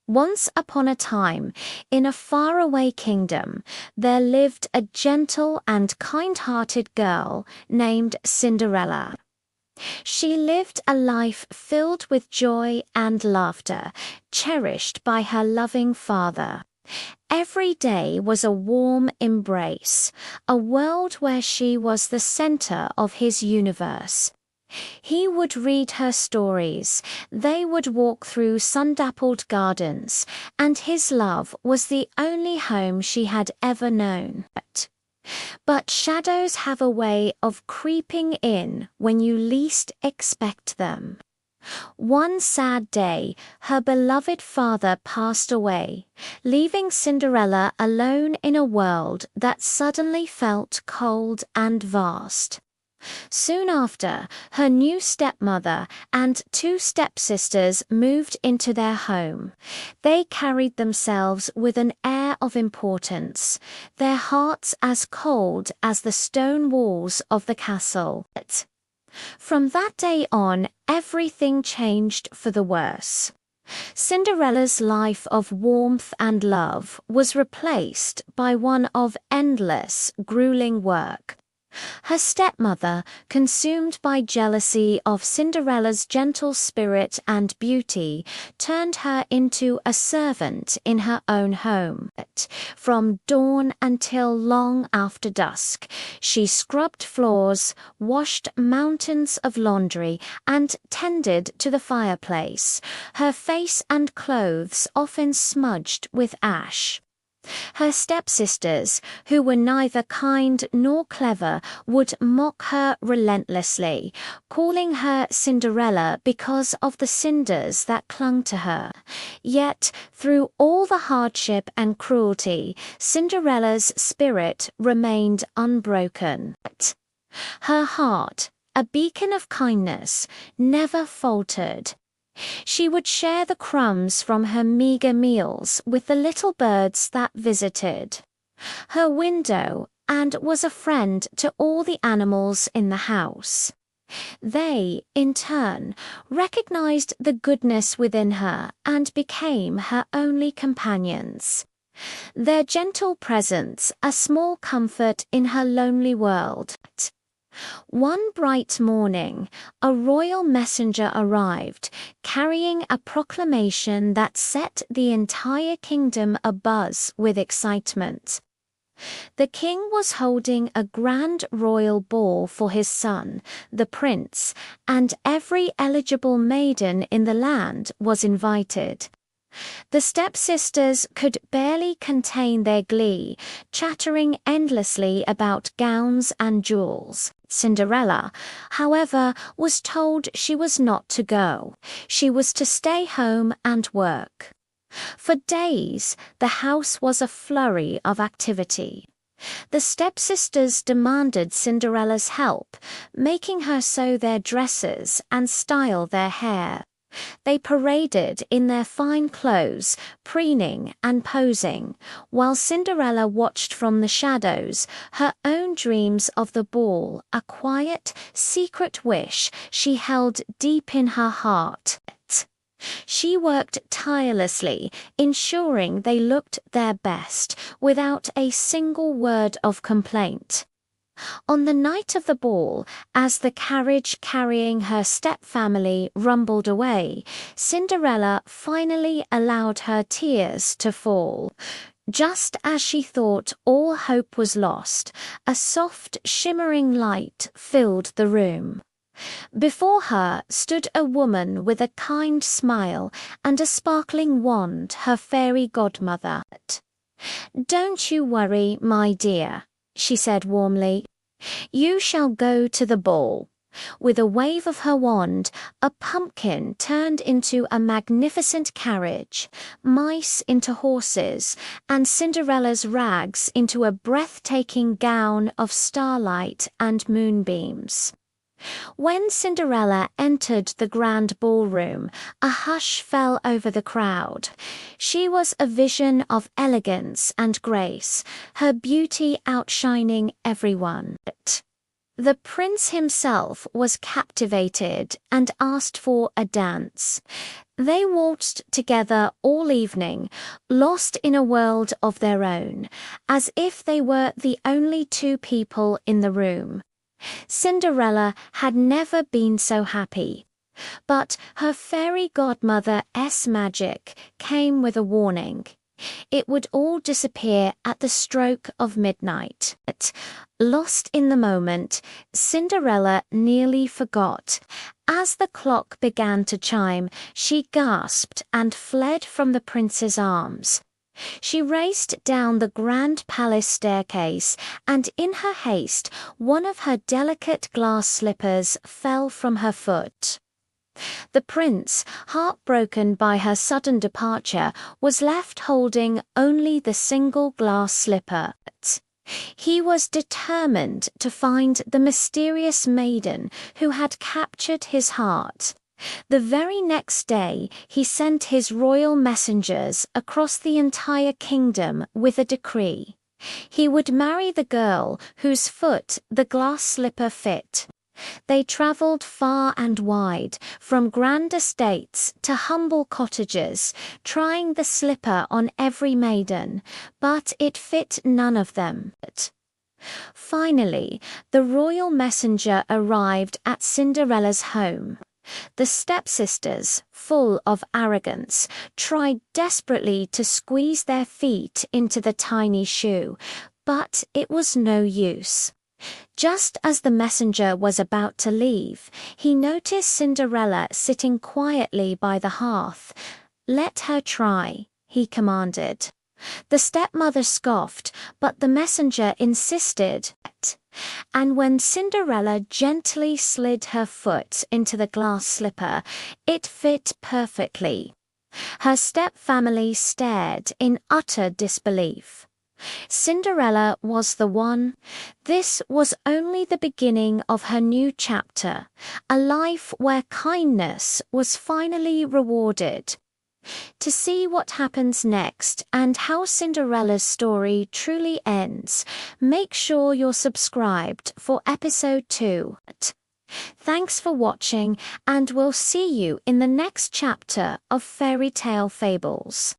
Once upon a time, in a faraway kingdom, there lived a gentle and kind-hearted girl named Cinderella. She lived a life filled with joy and laughter, cherished by her loving father. Every day was a warm embrace, a world where she was the center of his universe. He would read her stories, they would walk through sun-dappled gardens, and his love was the only home she had ever known. But shadows have a way of creeping in when you least expect them. One sad day, her beloved father passed away, leaving Cinderella alone in a world that suddenly felt cold and vast. Soon after, her new stepmother and two stepsisters moved into their home. They carried themselves with an air of importance, their hearts as cold as the stone walls of the castle. From that day on, everything changed for the worse. Cinderella's life of warmth and love was replaced by one of endless, grueling work. Her stepmother, consumed by jealousy of Cinderella's gentle spirit and beauty, turned her into a servant in her own home. From dawn until long after dusk, she scrubbed floors, washed mountains of laundry, and tended to the fireplace, her face and clothes often smudged with ash. Her stepsisters, who were neither kind nor clever, would mock her relentlessly, calling her Cinderella because of the cinders that clung to her. Yet, through all the hardship and cruelty, Cinderella's spirit remained unbroken. Her heart, a beacon of kindness, never faltered. She would share the crumbs from her meager meals with the little birds that visited her window and was a friend to all the animals in the house. They, in turn, recognized the goodness within her and became her only companions. Their gentle presence a small comfort in her lonely world. One bright morning, a royal messenger arrived, carrying a proclamation that set the entire kingdom abuzz with excitement. The king was holding a grand royal ball for his son, the prince, and every eligible maiden in the land was invited. The stepsisters could barely contain their glee, chattering endlessly about gowns and jewels. Cinderella, however, was told she was not to go. She was to stay home and work. For days, the house was a flurry of activity. The stepsisters demanded Cinderella's help, making her sew their dresses and style their hair. They paraded in their fine clothes, preening and posing, while Cinderella watched from the shadows, her own dreams of the ball, a quiet, secret wish she held deep in her heart. She worked tirelessly, ensuring they looked their best, without a single word of complaint. On the night of the ball, as the carriage carrying her stepfamily rumbled away, Cinderella finally allowed her tears to fall. Just as she thought all hope was lost, a soft, shimmering light filled the room. Before her stood a woman with a kind smile and a sparkling wand, her fairy godmother. "Don't you worry, my dear," she said warmly. "You shall go to the ball." With a wave of her wand, a pumpkin turned into a magnificent carriage, mice into horses, and Cinderella's rags into a breathtaking gown of starlight and moonbeams. When Cinderella entered the grand ballroom, a hush fell over the crowd. She was a vision of elegance and grace, her beauty outshining everyone. The prince himself was captivated and asked for a dance. They waltzed together all evening, lost in a world of their own, as if they were the only two people in the room. Cinderella had never been so happy. But her fairy godmother's magic came with a warning. It would all disappear at the stroke of midnight. Lost in the moment, Cinderella nearly forgot. As the clock began to chime, she gasped and fled from the prince's arms. She raced down the grand palace staircase, and in her haste, one of her delicate glass slippers fell from her foot. The prince, heartbroken by her sudden departure, was left holding only the single glass slipper. He was determined to find the mysterious maiden who had captured his heart. The very next day, he sent his royal messengers across the entire kingdom with a decree. He would marry the girl whose foot the glass slipper fit. They travelled far and wide, from grand estates to humble cottages, trying the slipper on every maiden, but it fit none of them. Finally, the royal messenger arrived at Cinderella's home. The stepsisters, full of arrogance, tried desperately to squeeze their feet into the tiny shoe, but it was no use. Just as the messenger was about to leave, he noticed Cinderella sitting quietly by the hearth. "Let her try," he commanded. The stepmother scoffed, but the messenger insisted. And when Cinderella gently slid her foot into the glass slipper, it fit perfectly. Her step-family stared in utter disbelief. Cinderella was the one. This was only the beginning of her new chapter, a life where kindness was finally rewarded. To see what happens next and how Cinderella's story truly ends, make sure you're subscribed for episode 2. Thanks for watching, and we'll see you in the next chapter of Fairy Tale Fables.